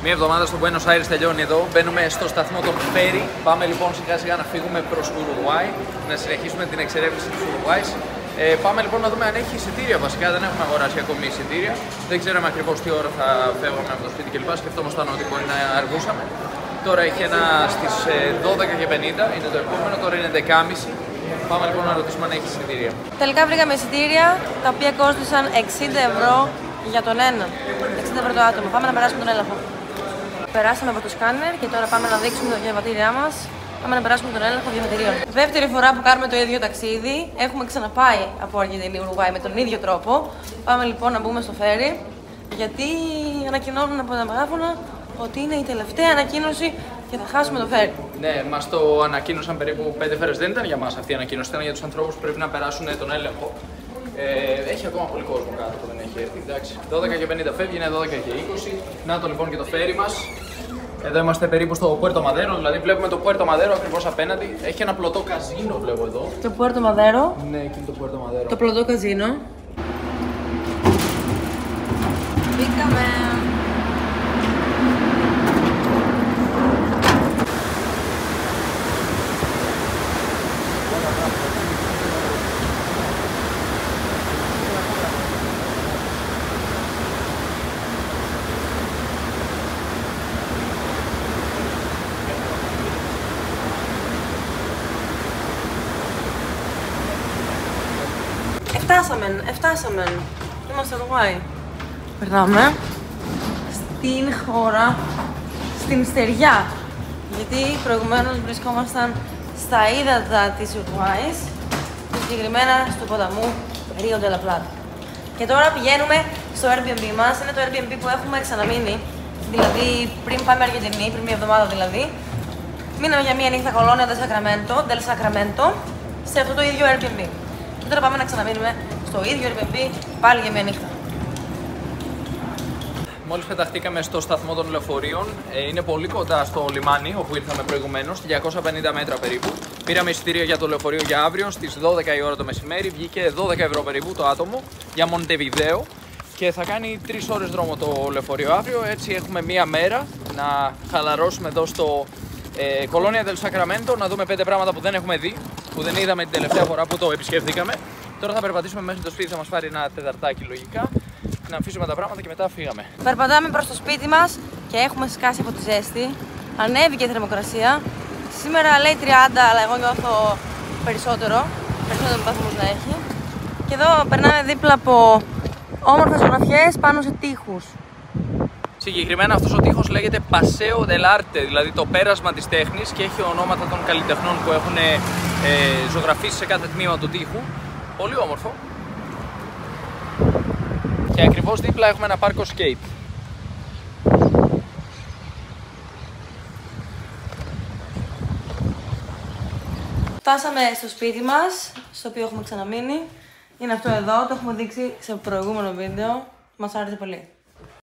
Μία εβδομάδα στο Buenos Aires τελειώνει εδώ. Μπαίνουμε στο σταθμό των Ferry. Πάμε λοιπόν σιγά σιγά να φύγουμε προς Ουρουγουάη, να συνεχίσουμε την εξερεύνηση της Ουρουγουάης. Πάμε λοιπόν να δούμε αν έχει εισιτήρια. Βασικά δεν έχουμε αγοράσει ακόμη εισιτήρια. Δεν ξέραμε ακριβώς τι ώρα θα φεύγαμε από το σπίτι κλπ. Σκεφτόμασταν ότι μπορεί να αργούσαμε. Τώρα έχει ένα στις 12:50, είναι το επόμενο, τώρα είναι 10:30. Πάμε λοιπόν να ρωτήσουμε αν έχει εισιτήρια. Τελικά βρήκαμε εισιτήρια τα οποία κόστησαν 60 ευρώ για τον ένα. 60 ευρώ το άτομο. Πάμε να περάσουμε τον έλεγχο. Περάσαμε από το σκάνερ και τώρα πάμε να δείξουμε τα διαβατήριά μας. Πάμε να περάσουμε τον έλεγχο διαβατηρίων. Δεύτερη φορά που κάνουμε το ίδιο ταξίδι. Έχουμε ξαναπάει από Αργεντινή Ουρουγουάη με τον ίδιο τρόπο. Πάμε λοιπόν να μπούμε στο φέρι. Γιατί ανακοινώνουν από τα μεγάφωνα ότι είναι η τελευταία ανακοίνωση και θα χάσουμε το φέρι. Ναι, μας το ανακοίνωσαν περίπου 5 φορές. Δεν ήταν για μας αυτή η ανακοίνωση, ήταν για τους ανθρώπους που πρέπει να περάσουν τον έλεγχο. Έχει ακόμα πολύ κόσμο κάτω που δεν έχει έρθει. Εντάξει, 12:50 φεύγει, είναι 12:20. Να το λοιπόν και το φέρι μας. Εδώ είμαστε περίπου στο Puerto Madero, δηλαδή βλέπουμε το Puerto Madero ακριβώς απέναντι. Έχει ένα πλωτό καζίνο, βλέπω εδώ. Το Puerto Madero. Ναι, εκεί είναι το Puerto Madero. Το πλωτό καζίνο. Μπήκαμε. Εφτάσαμε. Είμαστε στο Ουρουγουάη. Περνάμε στην χώρα, στην στεριά. Γιατί προηγουμένως βρισκόμασταν στα ύδατα της Ουρουγουάης, συγκεκριμένα στο ποταμού Rio de la Plata. Και τώρα πηγαίνουμε στο Airbnb μας. Είναι το Airbnb που έχουμε ξαναμείνει. Δηλαδή πριν πάμε Αργεντινή, πριν μια εβδομάδα δηλαδή. Μείναμε για μια νύχτα Κολόνια del Sacramento σε αυτό το ίδιο Airbnb. Και τώρα πάμε να ξαναμείνουμε στο ίδιο Airbnb πάλι για μια νύχτα. Μόλις πεταχτήκαμε στο σταθμό των λεωφορείων, είναι πολύ κοντά στο λιμάνι όπου ήρθαμε προηγουμένως, 250 μέτρα περίπου. Πήραμε εισιτήρια για το λεωφορείο για αύριο στις 12 η ώρα το μεσημέρι, βγήκε 12 ευρώ περίπου το άτομο για Μοντεβιδέο και θα κάνει 3 ώρες δρόμο το λεωφορείο αύριο. Έτσι έχουμε μία μέρα να χαλαρώσουμε εδώ στο Κολόνια del Sacramento, να δούμε 5 πράγματα που δεν έχουμε δει, που δεν είδαμε την τελευταία φορά που το επισκέφθηκαμε. Τώρα θα περπατήσουμε μέχρι το σπίτι, θα μας πάρει ένα τεταρτάκι λογικά, να αφήσουμε τα πράγματα και μετά φύγαμε. Περπατάμε προς το σπίτι μας και έχουμε σκάσει από τη ζέστη. Ανέβηκε η θερμοκρασία. Σήμερα λέει 30, αλλά εγώ νιώθω περισσότερο βαθμούς να έχει. Και εδώ περνάμε δίπλα από όμορφες γραφιές πάνω σε τοίχους. Συγκεκριμένα αυτός ο τοίχος λέγεται Paseo del Arte, δηλαδή το πέρασμα της τέχνης και έχει ονόματα των καλλιτεχνών που έχουν ζωγραφίσει σε κάθε τμήμα του τοίχου. Πολύ όμορφο. Και ακριβώς δίπλα έχουμε ένα πάρκο σκέιτ. Φτάσαμε στο σπίτι μας, στο οποίο έχουμε ξαναμείνει. Είναι αυτό εδώ, το έχουμε δείξει σε προηγούμενο βίντεο. Μας άρεσε πολύ.